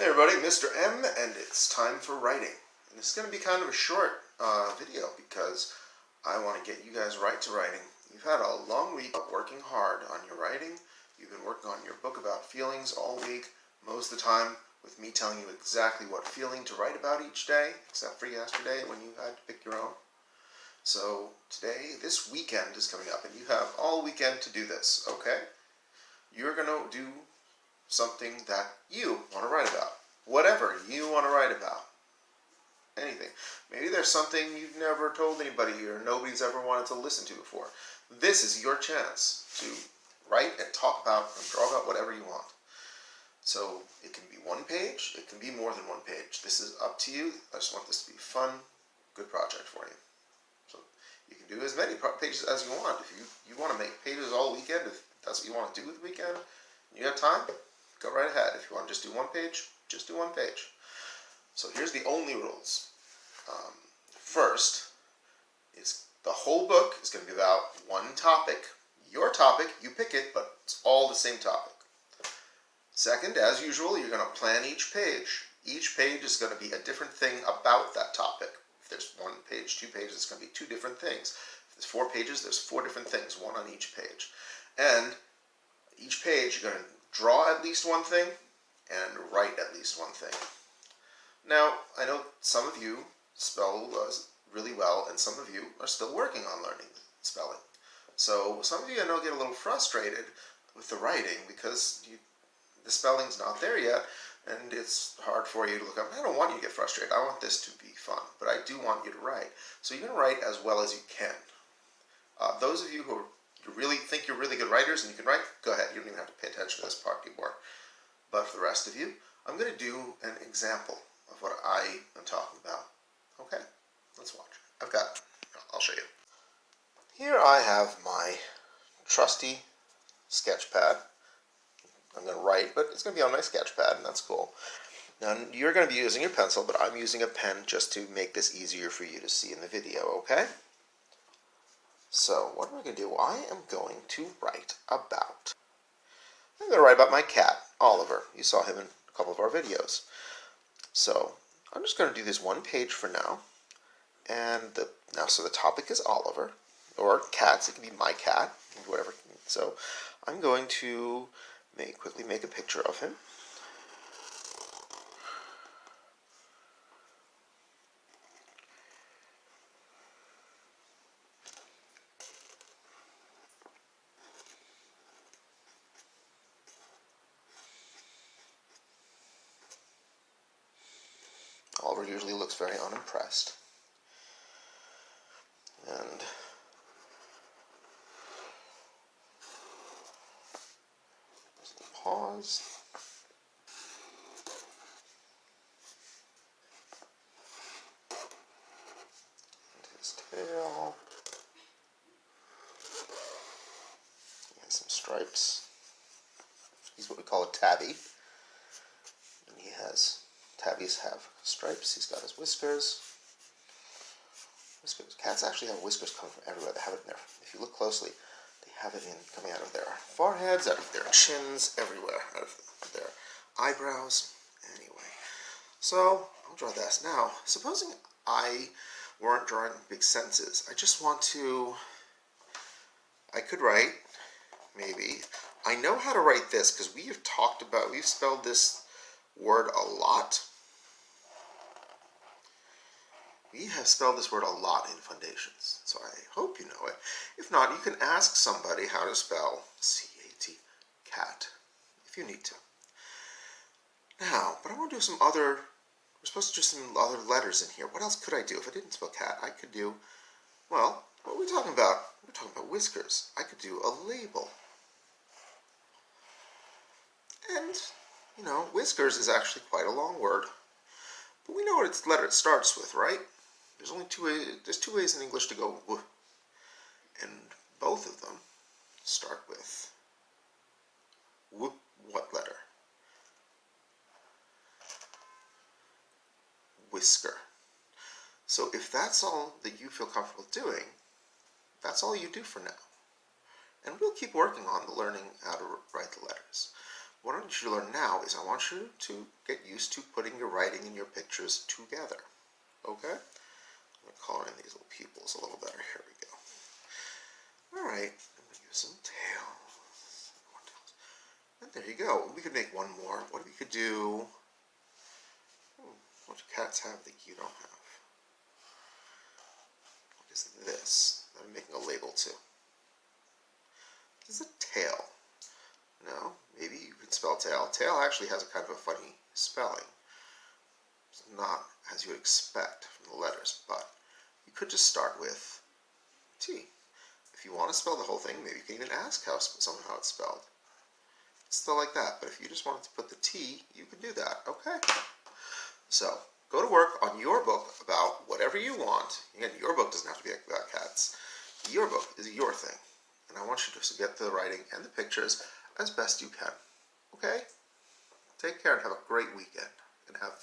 Hey everybody, Mr. M, and it's time for writing. And this is going to be kind of a short video because I want to get you guys right to writing. You've had a long week of working hard on your writing. You've been working on your book about feelings all week, most of the time with me telling you exactly what feeling to write about each day, except for yesterday when you had to pick your own. So today, this weekend is coming up, and you have all weekend to do this, okay? You're going to do something that you want to write about. Whatever you want to write about. Anything. Maybe there's something you've never told anybody or nobody's ever wanted to listen to before. This is your chance to write and talk about and draw about whatever you want. So it can be one page, it can be more than one page. This is up to you. I just want this to be a fun, good project for you. So you can do as many pages as you want. If you want to make pages all weekend, if that's what you want to do with the weekend, and you have time, go right ahead. If you want to just do one page, just do one page. So here's the only rules. First, is the whole book is going to be about one topic. Your topic, you pick it, but it's all the same topic. Second, as usual, you're going to plan each page. Each page is going to be a different thing about that topic. If there's one page, 2 pages, it's going to be 2 different things. If there's 4 pages, there's 4 different things, one on each page. And each page, you're going to draw at least one thing and write at least one thing. Now, I know some of you spell really well, and some of you are still working on learning spelling. So some of you, I know, get a little frustrated with the writing because the spelling's not there yet, and it's hard for you to look up. I don't want you to get frustrated. I want this to be fun, but I do want you to write. So you're going to write as well as you can. Those of you who really think you're really good writers and you can write, go ahead. You don't even have to pay attention to this part anymore. But for the rest of you, I'm going to do an example of what I am talking about. Okay, let's watch. I'll show you. Here I have my trusty sketch pad. I'm going to write, but it's going to be on my sketch pad, and that's cool. Now, you're going to be using your pencil, but I'm using a pen just to make this easier for you to see in the video, okay? So, what am I going to do? I am going to write about... I'm going to write about my cat, Oliver. You saw him in a couple of our videos. So, I'm just going to do this one page for now. And so the topic is Oliver, or cats. It can be my cat, whatever. So, I'm going to quickly make a picture of him. Oliver usually looks very unimpressed. And pause. And his tail. He has some stripes. He's what we call a tabby. And tabbies have stripes. He's got his whiskers. Cats actually have whiskers coming from everywhere. They have it in there. If you look closely, they have it coming out of their foreheads, out of their chins, everywhere, out of their eyebrows. Anyway, so I'll draw this. Now, supposing I weren't drawing big sentences, I could write, maybe, I know how to write this because we've spelled this word a lot. We have spelled this word a lot in Foundations, so I hope you know it. If not, you can ask somebody how to spell C-A-T, cat, if you need to. Now, but I want to do we're supposed to do some other letters in here. What else could I do? If I didn't spell cat, I could do, well, what are we talking about? We're talking about whiskers. I could do a label. And, whiskers is actually quite a long word. But we know what letter it starts with, right? There's only 2 ways. There's 2 ways in English to go w, and both of them start with w. What letter? Whisker. So if that's all that you feel comfortable doing, that's all you do for now. And we'll keep working on learning how to write the letters. What I want you to learn now is I want you to get used to putting your writing and your pictures together. Okay? I'm going to color in these little pupils a little better. Here we go. Alright, I'm going to use some tails. And there you go. We could make one more. What we could do... what do cats have that you don't have? What is this? I'm making a label too. This is a tail. No, maybe you can spell tail. Tail actually has a kind of a funny spelling. It's not as you would expect from the letters, but you could just start with T. If you want to spell the whole thing, maybe you can even ask someone how it's spelled. It's still like that, but if you just wanted to put the T, you can do that, okay? So, go to work on your book about whatever you want. Again, your book doesn't have to be about cats. Your book is your thing. And I want you to get the writing and the pictures as best you can. Okay? Take care and have a great weekend. And have fun.